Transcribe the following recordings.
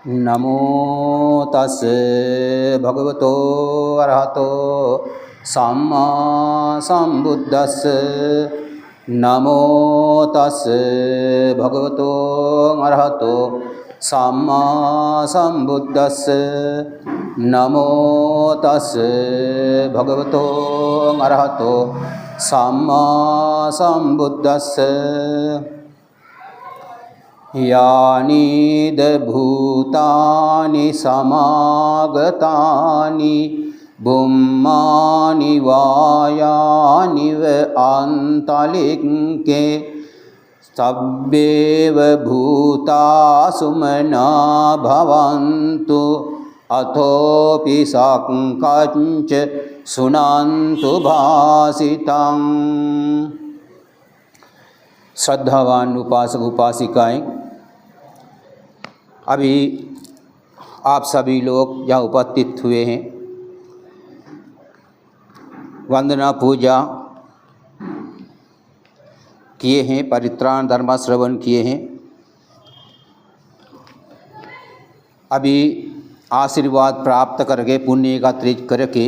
नमो तस् भगवतो अरहतो सम्मा सम्बुद्धस्स। नमो तस् भगवतो अरहतो सम्मा सम्बुद्धस्स। नमो तस् भगवतो अरहतो सम्मा सम्बुद्धस्स। यानि भूतानि समागतानि बुम्मानि वायानि व आन्तलिके सब्बेव भूता सुमना भवन्तु अथोपि साकञ्च सुनन्तु भासितं। श्रद्धावान उपासक उपासिकाएं, अभी आप सभी लोग यहाँ उपस्थित हुए हैं, वंदना पूजा किए हैं, परित्राण धर्म श्रवण किए हैं। अभी आशीर्वाद प्राप्त करके पुण्य एकत्रित करके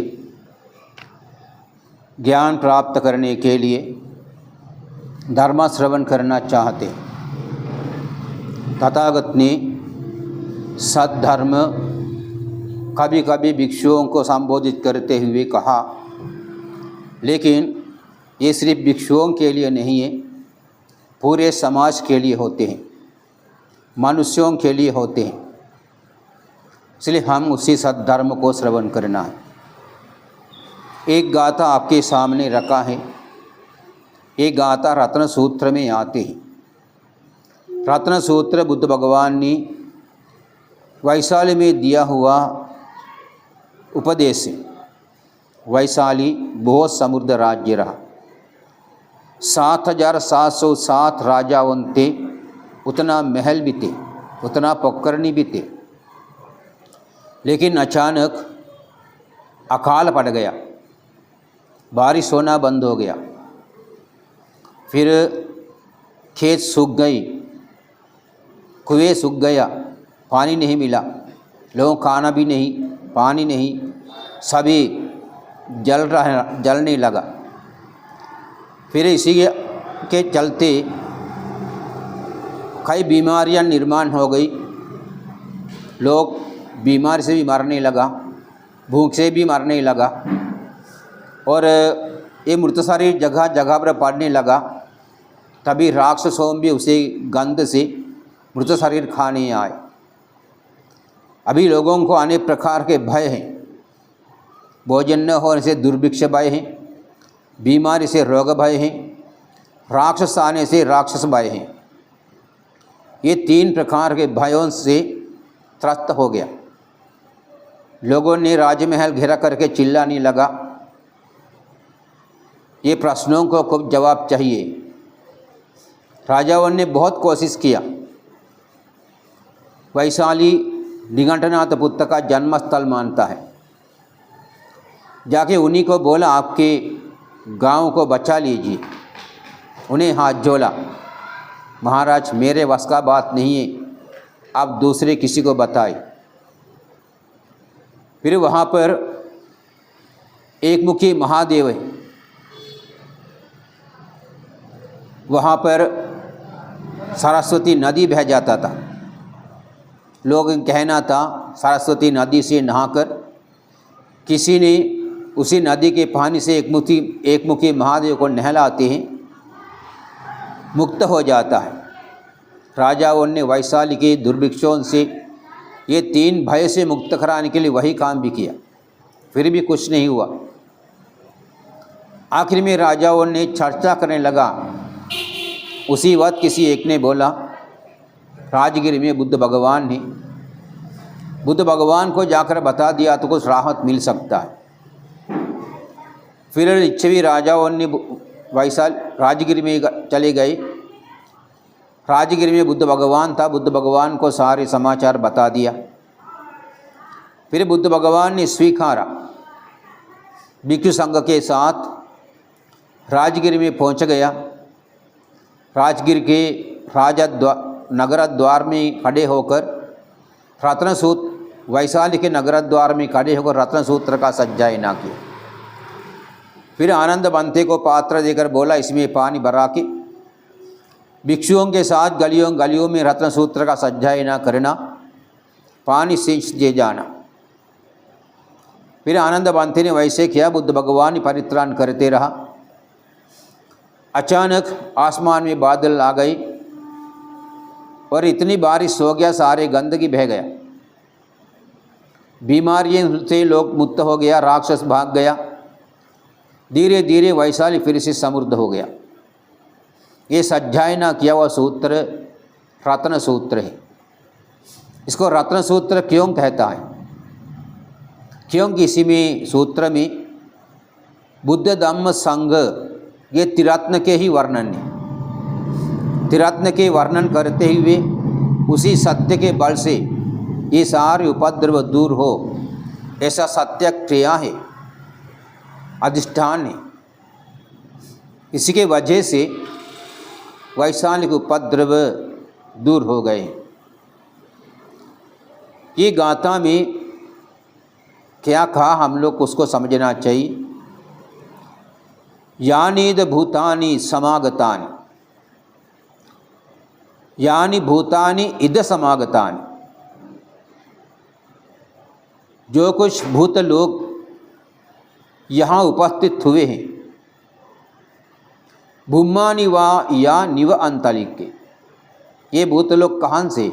ज्ञान प्राप्त करने के लिए धर्म श्रवण करना चाहते। तथागत ने सद्धर्म कभी कभी भिक्षुओं को संबोधित करते हुए कहा, लेकिन ये सिर्फ भिक्षुओं के लिए नहीं है, पूरे समाज के लिए होते हैं, मनुष्यों के लिए होते हैं। इसलिए हम उसी सद्धर्म को श्रवण करना है। एक गाथा आपके सामने रखा है। ये गाथा रत्न सूत्र में आते हैं। रत्न सूत्र बुद्ध भगवान ने वैशाली में दिया हुआ उपदेश है। वैशाली बहुत समृद्ध राज्य रहा। 7,707 राजाओं थे, उतना महल भी थे, उतना पोखरनी भी थे। लेकिन अचानक अकाल पड़ गया, बारिश होना बंद हो गया, फिर खेत सूख गई, कुएं सूख गया, पानी नहीं मिला, लोगों खाना भी नहीं, पानी नहीं, सभी जलने लगा। फिर इसी के चलते कई बीमारियां निर्माण हो गई, लोग बीमारी से भी मरने लगा, भूख से भी मरने लगा, और ये मृत शरीर जगह जगह पर पड़ने लगा। तभी राक्षसों भी उसे गंध से मृत शरीर खाने आए। अभी लोगों को अनेक प्रकार के भय हैं। भोजन न होने से दुर्भिक्ष भय हैं, बीमारी से रोग भय हैं, राक्षस आने से राक्षस भय हैं। ये 3 प्रकार के भयों से त्रस्त हो गया। लोगों ने राजमहल घेरा करके चिल्लाने लगा, ये प्रश्नों को खूब जवाब चाहिए। राजाओं ने बहुत कोशिश किया। वैशाली निघंटनाथ बुद्ध का जन्म स्थल मानता है। जाके उन्हीं को बोला, आपके गांव को बचा लीजिए। उन्हें हाथ जोड़ा, महाराज मेरे वश का बात नहीं है, आप दूसरे किसी को बताए। फिर वहाँ पर एक मुखी महादेव है, वहाँ पर सरस्वती नदी बह जाता था। लोग कहना था सरस्वती नदी से नहाकर किसी ने उसी नदी के पानी से एक मुखी महादेव को नहलाते हैं, मुक्त हो जाता है। राजाओं ने वैशाली के दुर्भिक्षों से ये 3 भय से मुक्त कराने के लिए वही काम भी किया, फिर भी कुछ नहीं हुआ। आखिर में राजाओं ने चर्चा करने लगा। उसी वक्त किसी एक ने बोला, राजगिर में बुद्ध भगवान ने, बुद्ध भगवान को जाकर बता दिया तो कुछ राहत मिल सकता है। फिर लिच्छवी राजाओं ने राजगिर में चले गए। राजगिर में बुद्ध भगवान था, बुद्ध भगवान को सारे समाचार बता दिया। फिर बुद्ध भगवान ने स्वीकारा, भिक्षु संघ के साथ राजगिर में पहुंच गया। राजगिर के नगर द्वार में खड़े होकर रत्नसूत्र वैशाली के नगर द्वार में खड़े होकर रत्नसूत्र का सज्जायना किया। फिर आनंद बंते को पात्र देकर बोला, इसमें पानी भरा के भिक्षुओं के साथ गलियों गलियों में रत्नसूत्र का सज्जायना करना, पानी सींच दे जाना। फिर आनंद बंते ने वैसे किया। बुद्ध भगवान परित्राण करते रहा। अचानक आसमान में बादल आ गए और इतनी बारिश हो गया, सारे गंदगी बह गया, बीमारियों से लोग मुक्त हो गया, राक्षस भाग गया। धीरे धीरे वैशाली फिर से समृद्ध हो गया। ये सज्जायना किया हुआ सूत्र रत्न सूत्र है। इसको रत्न सूत्र क्यों कहता है? क्योंकि इसी में सूत्र में बुद्ध धम्म संघ ये त्रिरत्न के ही वर्णन है। त्रिरत्न के वर्णन करते हुए उसी सत्य के बल से ये सारे उपद्रव दूर हो, ऐसा सत्य क्रिया है, अधिष्ठान है। इसी के वजह से वैशाली के उपद्रव दूर हो गए। ये गाथा में क्या कहा हम लोग को उसको समझना चाहिए। यानीद भूतानि समागतानि, यानी भूतानि इद समागतानि, जो कुछ भूत लोग यहाँ उपस्थित हुए हैं, भूमानि वा या निव अंतरिके, ये भूत लोग कहाँ से?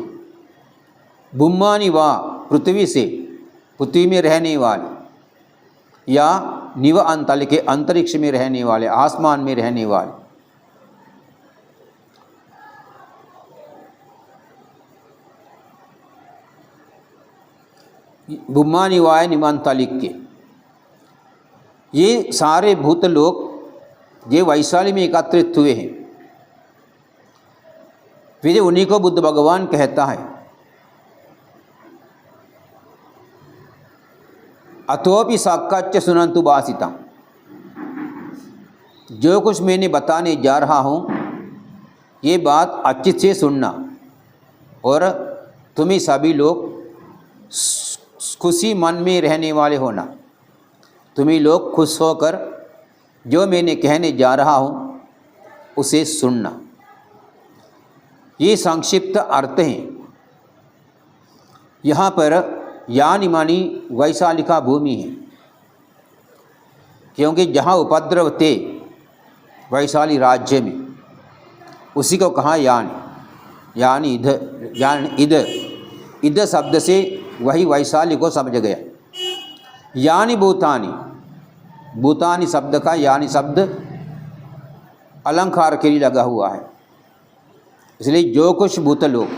भूमानि वा पृथ्वी से, पृथ्वी में रहने वाले, या निव अंतरिके अंतरिक्ष में रहने वाले, आसमान में रहने वाले। भूमानि वाय निमांतलिके, ये सारे भूत लोग ये वैशाली में एकत्रित हुए हैं। फिर उन्हीं को बुद्ध भगवान कहता है, अतोपि साक्काच्च सुनंतु भाषिता, जो कुछ मैंने बताने जा रहा हूँ ये बात अच्छे से सुनना, और तुम्हें सभी लोग खुशी मन में रहने वाले होना। तुम्हें लोग खुश होकर जो मैंने कहने जा रहा हूँ उसे सुनना। ये संक्षिप्त अर्थ हैं। यहाँ पर यानी मानी वैशाली का भूमि है, क्योंकि जहाँ उपद्रव थे वैशाली राज्य में, उसी को कहा यानी इध, यानी इध शब्द से वही वैशाली को समझ गया। यानी भूतानी, भूतानी शब्द का यानी शब्द अलंकार के लिए लगा हुआ है, इसलिए जो कुछ भूत लोग,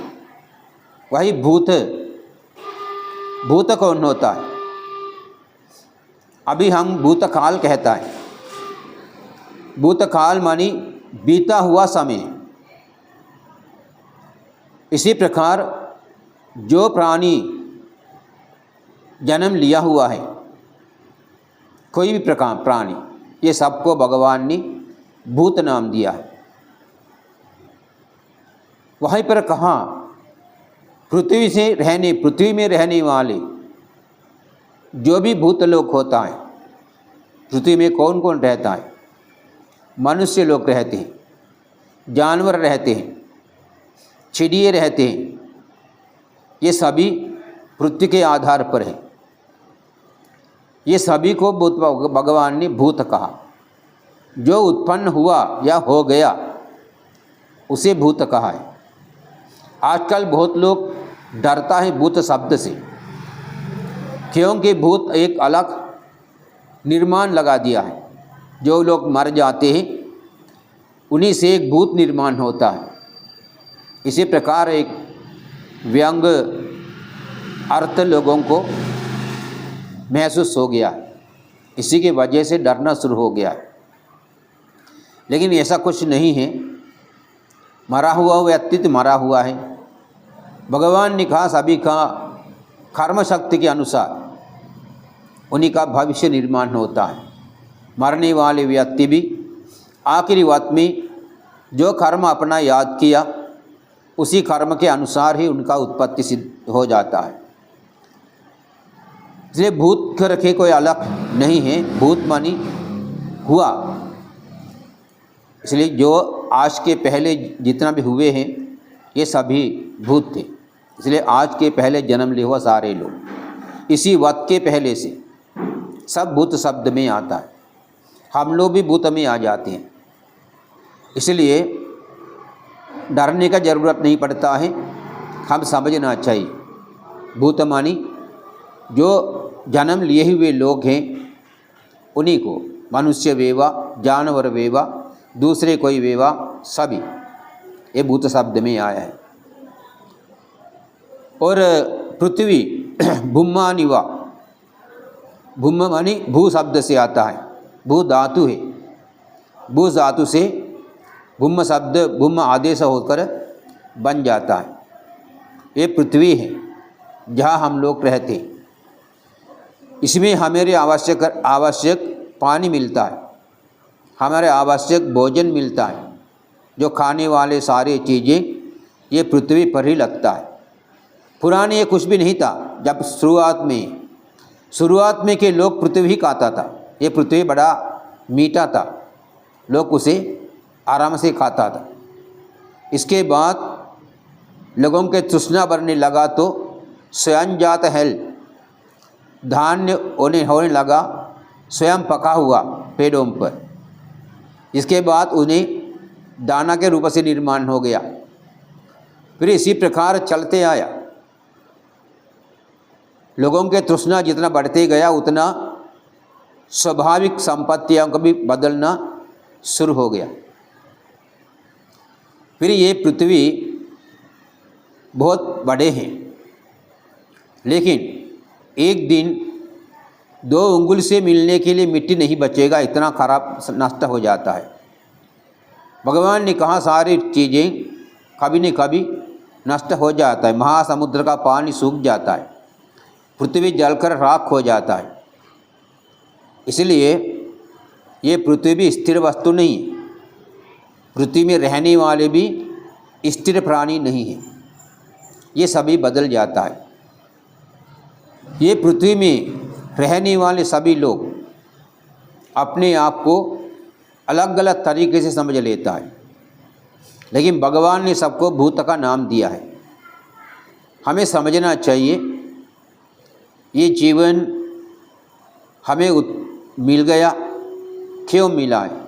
वही भूत। भूत कौन होता है? अभी हम भूतकाल कहता है। भूतकाल मानी बीता हुआ समय। इसी प्रकार जो प्राणी जन्म लिया हुआ है, कोई भी प्रकार प्राणी, ये सबको भगवान ने भूत नाम दिया है। वहीं पर कहा पृथ्वी में रहने वाले जो भी भूत लोग होता है। पृथ्वी में कौन कौन रहता है? मनुष्य लोग रहते हैं, जानवर रहते हैं, चिड़िए रहते हैं। ये सभी पृथ्वी के आधार पर है। ये सभी को भगवान ने भूत कहा। जो उत्पन्न हुआ या हो गया उसे भूत कहा है। आजकल बहुत लोग डरता है भूत शब्द से, क्योंकि भूत एक अलग निर्माण लगा दिया है। जो लोग मर जाते हैं उन्हीं से एक भूत निर्माण होता है। इसी प्रकार एक व्यंग अर्थ लोगों को महसूस हो गया, इसी की वजह से डरना शुरू हो गया। लेकिन ऐसा कुछ नहीं है। मरा हुआ व्यक्ति तो मरा हुआ है। भगवान ने कहा सभी का कर्म शक्ति के अनुसार उन्हीं का भविष्य निर्माण होता है। मरने वाले व्यक्ति भी आखिरी वक्त में जो कर्म अपना याद किया उसी कर्म के अनुसार ही उनका उत्पत्ति सिद्ध हो जाता है। इसलिए भूत के रखे कोई अलग नहीं है, भूत मानी हुआ। इसलिए जो आज के पहले जितना भी हुए हैं ये सभी भूत थे। इसलिए आज के पहले जन्म लिए हुआ सारे लोग इसी वक्त के पहले से सब भूत शब्द में आता है। हम लोग भी भूत में आ जाते हैं, इसलिए डरने का ज़रूरत नहीं पड़ता है। हम समझना चाहिए भूत मानी जो जन्म लिए हुए लोग हैं उन्हीं को, मनुष्य वेवा, जानवर वेवा, दूसरे कोई वेवा, सभी ये भूत शब्द में आया है। और पृथ्वी भूमा निवा, भूम मानी भू शब्द से आता है, भू धातु है, भू धातु से भूम शब्द भूम आदेश होकर बन जाता है। ये पृथ्वी है जहाँ हम लोग रहते हैं। इसमें हमारे आवश्यक पानी मिलता है, हमारे आवश्यक भोजन मिलता है। जो खाने वाले सारे चीज़ें ये पृथ्वी पर ही लगता है। पुराने ये कुछ भी नहीं था। जब शुरुआत में के लोग पृथ्वी ही खाता था। ये पृथ्वी बड़ा मीठा था, लोग उसे आराम से खाता था। इसके बाद लोगों के तृष्णा बढ़ने लगा तो स्वयं जात हल धान्य होने लगा, स्वयं पका हुआ पेड़ों पर। इसके बाद उन्हें दाना के रूप से निर्माण हो गया। फिर इसी प्रकार चलते आया। लोगों के तृष्णा जितना बढ़ते गया उतना स्वाभाविक संपत्तियों को भी बदलना शुरू हो गया। फिर ये पृथ्वी बहुत बड़े हैं, लेकिन एक दिन 2 उंगली से मिलने के लिए मिट्टी नहीं बचेगा, इतना खराब नष्ट हो जाता है। भगवान ने कहा सारी चीज़ें कभी न कभी नष्ट हो जाता है। महासमुद्र का पानी सूख जाता है, पृथ्वी जलकर राख हो जाता है। इसलिए ये पृथ्वी स्थिर वस्तु नहीं है। पृथ्वी में रहने वाले भी स्थिर प्राणी नहीं हैं, ये सभी बदल जाता है। ये पृथ्वी में रहने वाले सभी लोग अपने आप को अलग अलग तरीके से समझ लेता है, लेकिन भगवान ने सबको भूत का नाम दिया है। हमें समझना चाहिए ये जीवन हमें मिल गया, क्यों मिला है।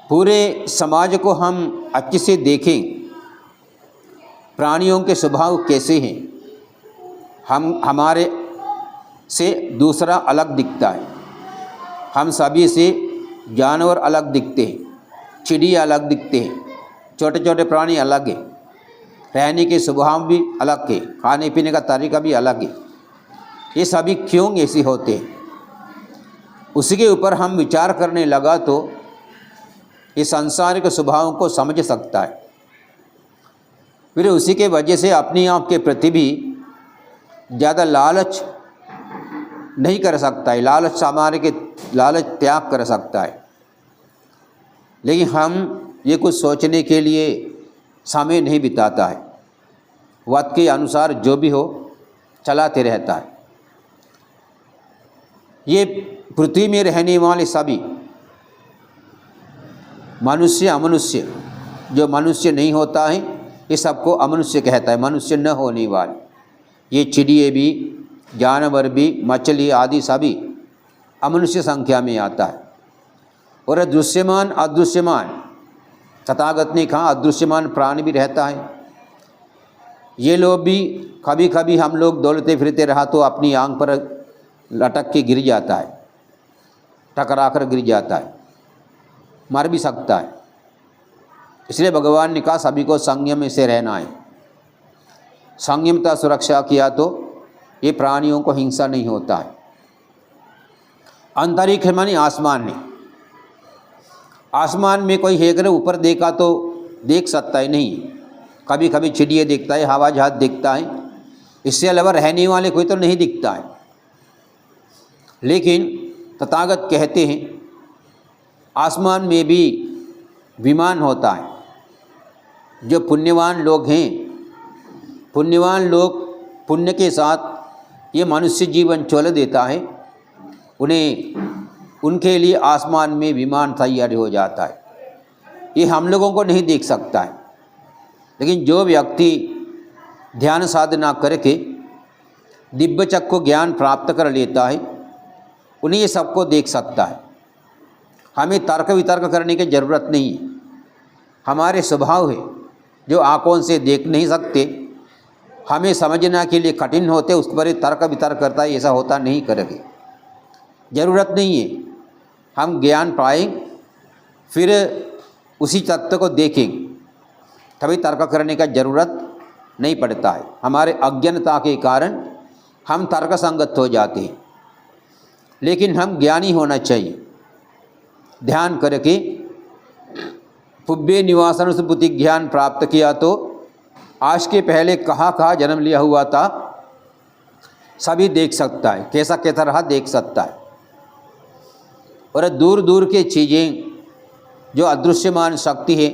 पूरे समाज को हम अच्छे से देखें, प्राणियों के स्वभाव कैसे हैं। हमारे से दूसरा अलग दिखता है, हम सभी से जानवर अलग दिखते हैं, चिड़िया अलग दिखते हैं, छोटे छोटे प्राणी अलग हैं, रहने के स्वभाव भी अलग है, खाने पीने का तरीका भी अलग है। ये सभी क्यों ऐसे होते हैं, उसके ऊपर हम विचार करने लगा तो ये सांसारिक स्वभाव को समझ सकता है। फिर उसी के वजह से अपने आप के प्रति भी ज़्यादा लालच नहीं कर सकता है, लालच त्याग कर सकता है। लेकिन हम ये कुछ सोचने के लिए समय नहीं बिताता है, वक्त के अनुसार जो भी हो चलाते रहता है। ये पृथ्वी में रहने वाले सभी मनुष्य अमनुष्य, जो मनुष्य नहीं होता है ये सबको अमनुष्य कहता है, मनुष्य न होने वाले। ये चिड़िए भी, जानवर भी, मछली आदि सभी अमनुष्य संख्या में आता है। और दृश्यमान अदृश्यमान, तथागत ने कहा अदृश्यमान प्राणी भी रहता है। ये लोग भी कभी कभी हम लोग दौड़ते फिरते रहा तो अपनी आंख पर लटक के गिर जाता है, टकरा कर गिर जाता है, मर भी सकता है। इसलिए भगवान ने कहा सभी को संयम से रहना है। संयमता सुरक्षा किया तो ये प्राणियों को हिंसा नहीं होता है। अंतरिक्ष मानी आसमान में, आसमान में कोई है ऊपर देखा तो देख सकता है नहीं, कभी कभी चिड़िया दिखता है, हवा जहाज दिखता है, इससे अलावा रहने वाले कोई तो नहीं दिखता है। लेकिन तथागत कहते हैं आसमान में भी विमान होता है, जो पुण्यवान लोग हैं, पुण्यवान लोग पुण्य के साथ ये मनुष्य जीवन चल देता है, उन्हें उनके लिए आसमान में विमान तैयार हो जाता है। ये हम लोगों को नहीं देख सकता है, लेकिन जो व्यक्ति ध्यान साधना करके दिव्य चक्षु ज्ञान प्राप्त कर लेता है, उन्हें ये सबको देख सकता है। हमें तर्क वितर्क करने की ज़रूरत नहीं है। हमारे स्वभाव है जो आँखों से देख नहीं सकते, हमें समझना के लिए कठिन होते, उस पर तर्क वितर्क करता है, ऐसा होता नहीं करेंगे, ज़रूरत नहीं है। हम ज्ञान पाएंगे, फिर उसी तत्व को देखेंगे, तभी तर्क करने का ज़रूरत नहीं पड़ता है। हमारे अज्ञानता के कारण हम तर्क संगत हो जाते हैं, लेकिन हम ज्ञानी होना चाहिए। ध्यान करके पुब्बे निवासन से बुद्धि ज्ञान प्राप्त किया तो आज के पहले कहाँ जन्म लिया हुआ था सभी देख सकता है, कैसा कैसा रहा देख सकता है। और दूर दूर के चीज़ें जो अदृश्यमान शक्ति है,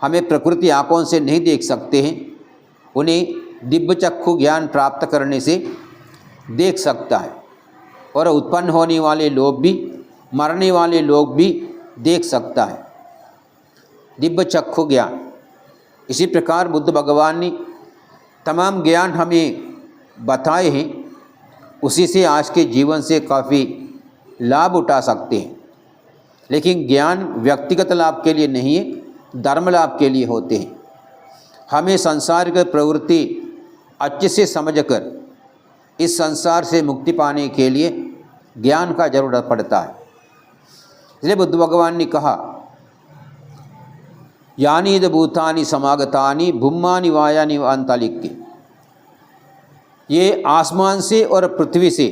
हमें प्रकृति आँखों से नहीं देख सकते हैं, उन्हें दिव्य चक्षु ज्ञान प्राप्त करने से देख सकता है। और उत्पन्न होने वाले लोग भी, मरने वाले लोग भी देख सकता है, दिव्य चक्षु ज्ञान। इसी प्रकार बुद्ध भगवान ने तमाम ज्ञान हमें बताए हैं, उसी से आज के जीवन से काफ़ी लाभ उठा सकते हैं। लेकिन ज्ञान व्यक्तिगत लाभ के लिए नहीं है, धर्म लाभ के लिए होते हैं। हमें संसार की प्रवृत्ति अच्छे से समझकर इस संसार से मुक्ति पाने के लिए ज्ञान का जरूरत पड़ता है। इसलिए बुद्ध भगवान ने कहा, यानीद भूतानि समागतानि भूमानि वायानि अंतरिक्ष। ये आसमान से और पृथ्वी से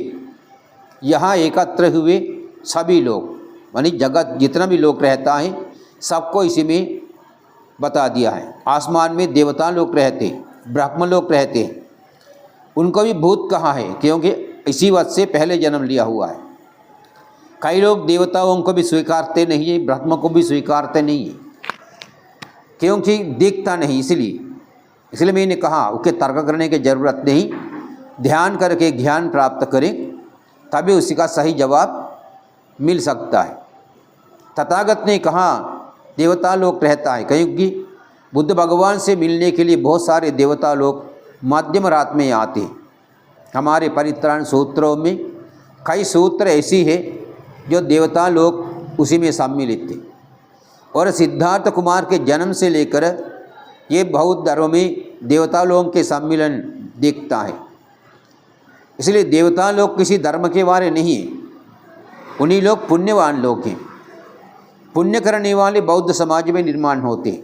यहाँ एकत्र हुए सभी लोग, मानी जगत जितना भी लोग रहता है, सबको इसी में बता दिया है। आसमान में देवता लोग रहते, ब्रह्म लोग रहते हैं, उनको भी भूत कहा है, क्योंकि इसी वक्त से पहले जन्म लिया हुआ है। कई लोग देवताओं को भी स्वीकारते नहीं है, ब्रह्म को भी स्वीकारते नहीं है, क्योंकि दिखता नहीं। इसलिए मैंने कहा उसके तर्क करने की ज़रूरत नहीं, ध्यान करके ज्ञान प्राप्त करें, तभी उसी का सही जवाब मिल सकता है। तथागत ने कहा देवता लोग रहता है, क्योंकि बुद्ध भगवान से मिलने के लिए बहुत सारे देवता लोग मध्यम रात में आते हैं। हमारे परित्राण सूत्रों में कई सूत्र ऐसी है जो देवता लोग उसी में सम्मिलित थे। और सिद्धार्थ कुमार के जन्म से लेकर ये बौद्ध धर्म में देवता लोगों के सम्मिलन दिखता है। इसलिए देवता लोग किसी धर्म के वाले नहीं हैं, उन्हीं लोग पुण्यवान लोग हैं। पुण्य करने वाले बौद्ध समाज में निर्माण होते हैं।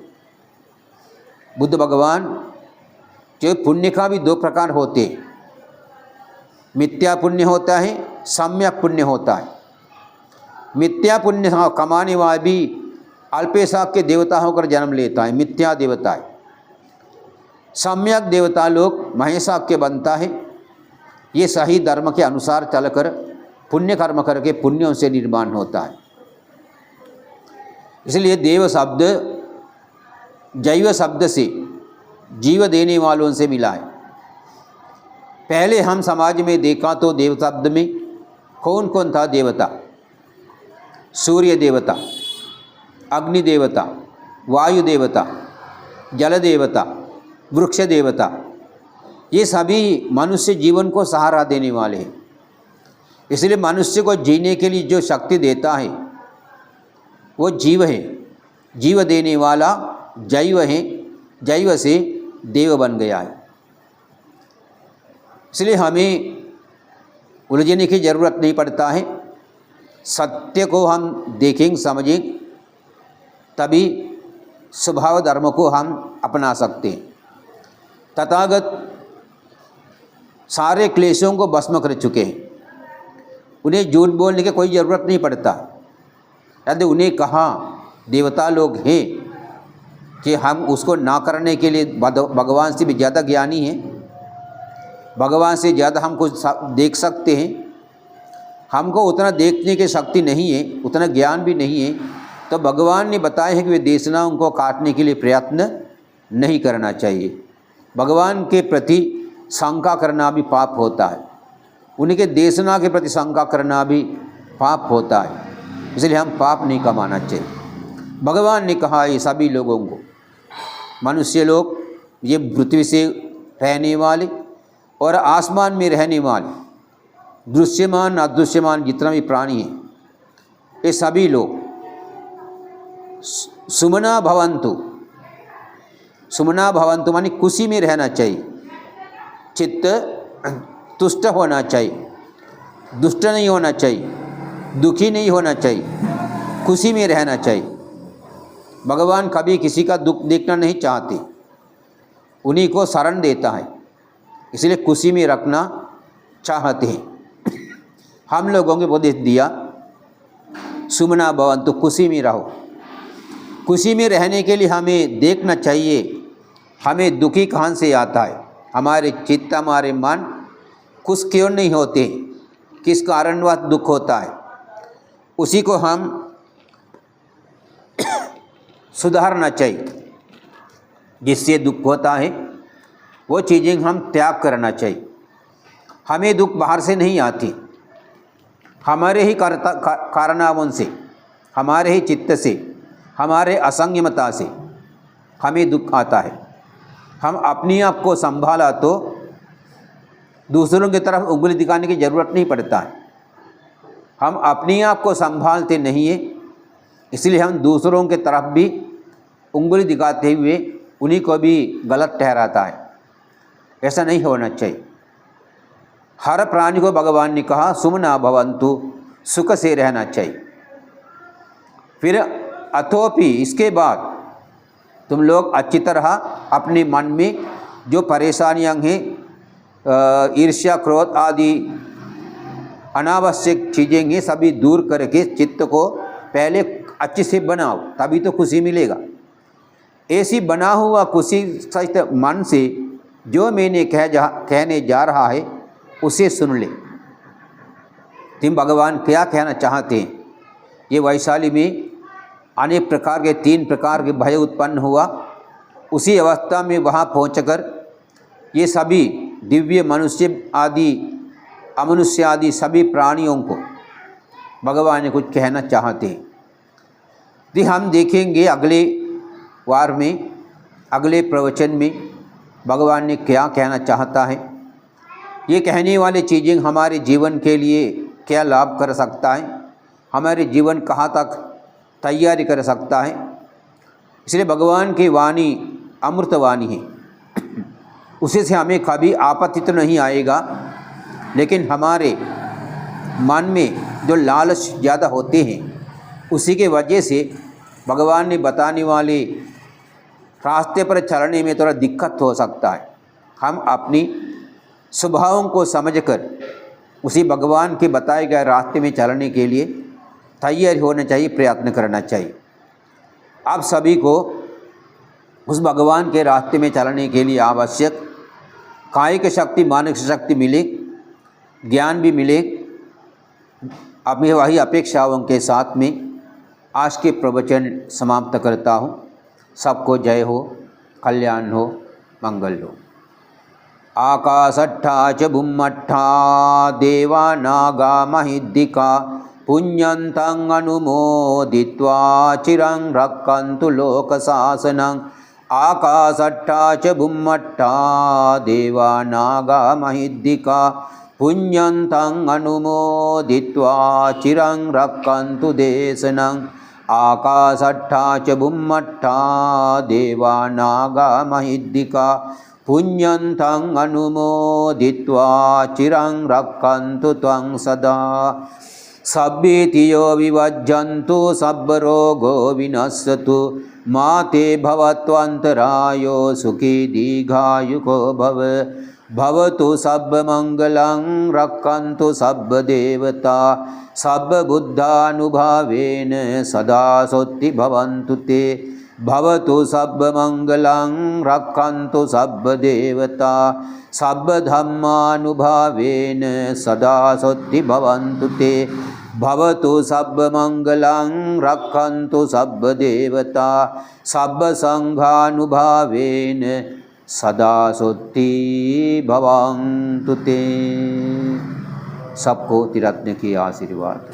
बुद्ध भगवान जो पुण्य का भी दो प्रकार होते हैं, मिथ्या पुण्य होता है, सम्यक पुण्य होता है। मिथ्या पुण्य कमाने वाला भी अल्पेशाक के देवता होकर जन्म लेता है, मिथ्या देवता है। सम्यक देवता लोग महेशाक के बनता है, ये सही धर्म के अनुसार चलकर पुण्य कर्म करके पुण्यों से निर्माण होता है। इसलिए देव शब्द जैव शब्द से जीव देने वालों से मिला है। पहले हम समाज में देखा तो देव शब्द में कौन कौन था देवता? सूर्य देवता, अग्नि देवता, वायु देवता, जल देवता, वृक्ष देवता, ये सभी मनुष्य जीवन को सहारा देने वाले हैं। इसलिए मनुष्य को जीने के लिए जो शक्ति देता है वो जीव है, जीव देने वाला जैव है, जैव से देव बन गया है। इसलिए हमें उलझने की ज़रूरत नहीं पड़ता है। सत्य को हम देखेंगे, समझेंगे, तभी स्वभाव धर्म को हम अपना सकते हैं। तथागत सारे क्लेशों को भस्म कर चुके हैं, उन्हें झूठ बोलने की कोई ज़रूरत नहीं पड़ता। यदि उन्हें कहा देवता लोग हैं कि हम उसको ना करने के लिए भगवान से भी ज़्यादा ज्ञानी हैं, भगवान से ज़्यादा हम कुछ देख सकते हैं, हमको उतना देखने की शक्ति नहीं है, उतना ज्ञान भी नहीं है, तो भगवान ने बताया है कि वे देशनाओं को काटने के लिए प्रयत्न नहीं करना चाहिए। भगवान के प्रति शंका करना भी पाप होता है, उनके देशना के प्रति शंका करना भी पाप होता है, इसलिए हम पाप नहीं कमाना चाहिए। भगवान ने कहा ये सभी लोगों को, मनुष्य लोग, ये पृथ्वी से रहने वाले और आसमान में रहने वाले, दृश्यमान अदृश्यमान जितना भी प्राणी हैं, ये सभी लोग सुमना भवन्तु, सुमना भवन्तु माने खुशी में रहना चाहिए, चित्त तुष्ट होना चाहिए, दुष्ट नहीं होना चाहिए, दुखी नहीं होना चाहिए, खुशी में रहना चाहिए। भगवान कभी किसी का दुख देखना नहीं चाहते, उन्हीं को शरण देता है, इसलिए खुशी में रखना चाहते हैं। हम लोगों को उपदेश दिया सुमना भवन्तु, खुशी में रहो। खुशी में रहने के लिए हमें देखना चाहिए हमें दुखी कहाँ से आता है, हमारे चित्त हमारे मन खुश क्यों नहीं होते, किस कारणवश दुख होता है, उसी को हम सुधारना चाहिए। जिससे दुख होता है वो चीज़ें हम त्याग करना चाहिए। हमें दुख बाहर से नहीं आती, हमारे ही कारणावों से, हमारे ही चित्त से, हमारे असंयमता से हमें दुख आता है। हम अपने आप को संभाला तो दूसरों की तरफ उंगली दिखाने की ज़रूरत नहीं पड़ता है। हम अपने आप को संभालते नहीं है, इसलिए हम दूसरों के तरफ भी उंगली दिखाते हुए उन्हीं को भी गलत ठहराता है। ऐसा नहीं होना चाहिए। हर प्राणी को भगवान ने कहा सुमना भवन्तु, सुख से रहना चाहिए। फिर अथोपि, इसके बाद तुम लोग अच्छी तरह अपने मन में जो परेशानियां हैं, ईर्ष्या क्रोध आदि अनावश्यक चीज़ें हैं, सभी दूर करके चित्त को पहले अच्छे से बनाओ, तभी तो खुशी मिलेगा। ऐसी बना हुआ खुशी सहित मन से जो मैंने कहने जा रहा है उसे सुन ले। तुम भगवान क्या कहना चाहते हैं। ये वैशाली में अनेक प्रकार के 3 प्रकार के भय उत्पन्न हुआ। उसी अवस्था में वहाँ पहुँचकर ये सभी दिव्य मनुष्य आदि अमनुष्य आदि सभी प्राणियों को भगवान ने कुछ कहना चाहते हैं। तो हम देखेंगे अगले वार में, अगले प्रवचन में भगवान ने क्या कहना चाहता है। ये कहने वाली चीज़ें हमारे जीवन के लिए क्या लाभ कर सकता है, हमारे जीवन कहाँ तक तैयारी कर सकता है। इसलिए भगवान की वाणी अमृत वाणी है, उसी से हमें कभी आपत्ति तो नहीं आएगा, लेकिन हमारे मन में जो लालच ज़्यादा होते हैं उसी के वजह से भगवान ने बताने वाले रास्ते पर चलने में थोड़ा दिक्कत हो सकता है। हम अपनी स्वभावों को समझकर उसी भगवान के बताए गए रास्ते में चलने के लिए तैयार होना चाहिए, प्रयत्न करना चाहिए। आप सभी को उस भगवान के रास्ते में चलने के लिए आवश्यक कायिक शक्ति मानसिक शक्ति मिले, ज्ञान भी मिले। अब मैं वही अपेक्षाओं के साथ में आज के प्रवचन समाप्त करता हूँ। सबको जय हो, कल्याण हो, मंगल हो। आकाशट्ठा च बुम्मट्ठा देवा नागा महिद्दिका पुण्यन्तं अनुमोदित्वा चिरं रक्षन्तु लोकशासनं। आकाशट्ठा च बुम्मट्ठा देवा नागा महिद्दिका पुण्यन्तं अनुमोदित्वा चिरं रक्षन्तु देशनं। आकाशट्ठा च बुम्मट्ठा देवा नागा महिद्दिका पुण्यन्तं अनुमोदित्वा चिरं रक्षन्तु त्वं सदा। सभ्येतियो विवज्जन्तु सर्वरोगो विनश्यतु मा ते भवत्वन्तरायो सुखी दीर्घायुको भव। भवतु सर्वमङ्गलं रक्षन्तु सर्वदेवता सर्वबुद्धानुभावेन सदा सोत्ति भवन्तु ते। भवतु सर्वमङ्गलं रक्षन्तु सर्वदेवता सर्वधर्मानुभावेन सदा सोत्ति भवन्तु ते। भवतु सब मंगलं रक्षन्तु सब देवता सब संघानुभावेन सदा शुद्धि भवन्तु ते। सबको त्रिरत्न की आशीर्वाद।